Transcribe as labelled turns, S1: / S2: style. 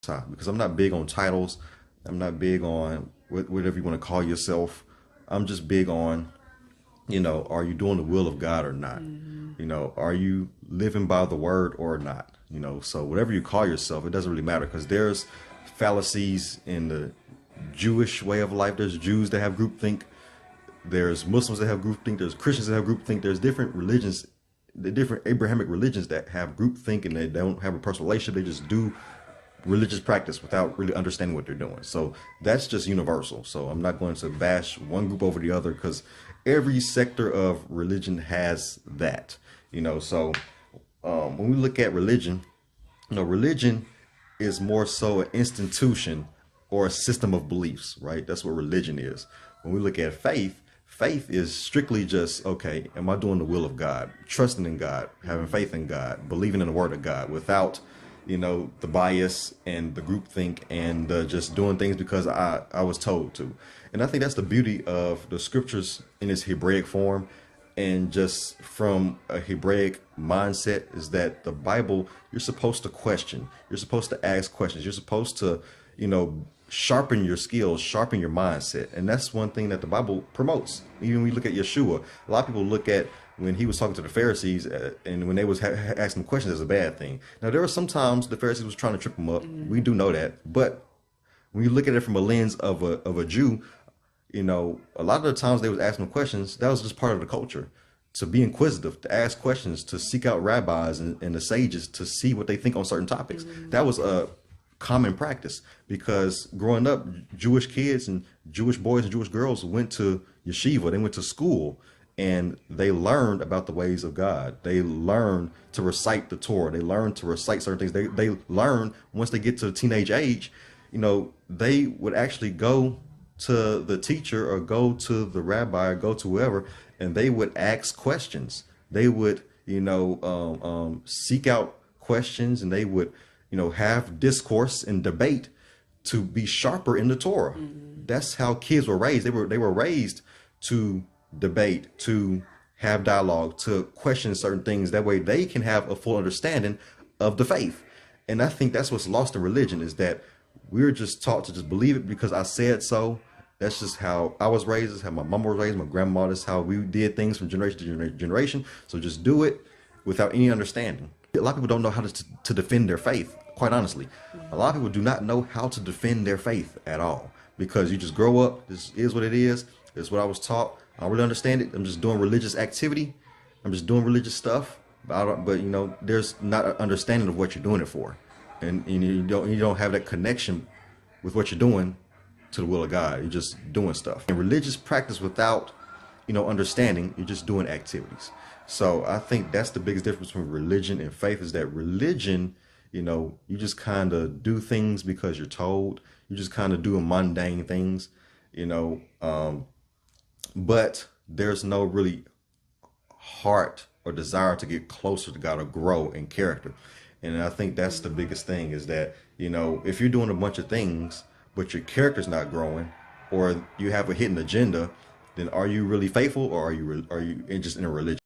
S1: because I'm not big on titles. I'm not big on whatever you want to call yourself. I'm just big on, are you doing the will of God or not? Are you living by the word or not? So whatever you call yourself, it doesn't really matter, because there's fallacies in the Jewish way of life. There's Jews that have groupthink. There's Muslims that have groupthink. There's Christians that have groupthink. There's different religions, the different Abrahamic religions that have groupthink, and they don't have a personal relationship. They just do religious practice without really understanding what they're doing. So that's just universal. So I'm not going to bash one group over the other, because every sector of religion has that. So when we look at religion, religion is more so an institution or a system of beliefs, right? That's what religion is. When we look at faith, faith is strictly just, okay, am I doing the will of God? Trusting in God, having faith in God, believing in the word of God without, the bias and the groupthink and just doing things because I was told to. And I think that's the beauty of the scriptures in its Hebraic form, and just from a Hebraic mindset, is that the Bible, you're supposed to question. You're supposed to ask questions. You're supposed to, sharpen your skills, sharpen your mindset. And that's one thing that the Bible promotes. Even when we look at Yeshua, a lot of people look at when he was talking to the Pharisees and when they was asking questions as a bad thing. Now, there were sometimes the Pharisees was trying to trip them up. We do know that. But when you look at it from a lens of a Jew, a lot of the times they was asking questions, that was just part of the culture. To be inquisitive, to ask questions, to seek out rabbis and the sages to see what they think on certain topics. That was a common practice, because growing up, Jewish kids and Jewish boys and Jewish girls went to yeshiva, they went to school, and they learned about the ways of God. They learned to recite the Torah. They learned to recite certain things. They learn once they get to the teenage age, they would actually go to the teacher or go to the rabbi or go to whoever, and they would ask questions. They would, seek out questions, and they would, have discourse and debate to be sharper in the Torah. That's how kids were raised. They were raised to debate, to have dialogue, to question certain things. That way they can have a full understanding of the faith. And I think that's what's lost in religion, is that we're just taught to just believe it because I said so. That's just how I was raised. That's how my mom was raised, my grandma. That's how we did things from generation to generation. So just do it without any understanding. A lot of people don't know how to defend their faith, quite honestly. A lot of people do not know how to defend their faith at all, because you just grow up. This is what it is. It's what I was taught. I don't really understand it. I'm just doing religious activity. I'm just doing religious stuff. But there's not an understanding of what you're doing it for. And you don't have that connection with what you're doing to the will of God. You're just doing stuff. And religious practice without, understanding, you're just doing activities. So I think that's the biggest difference between religion and faith, is that religion, you just kind of do things because you're told. You just kind of doing mundane things, but there's no really heart or desire to get closer to God or grow in character. And I think that's the biggest thing, is that, if you're doing a bunch of things, but your character's not growing, or you have a hidden agenda, then are you really faithful, or are you just in a religion?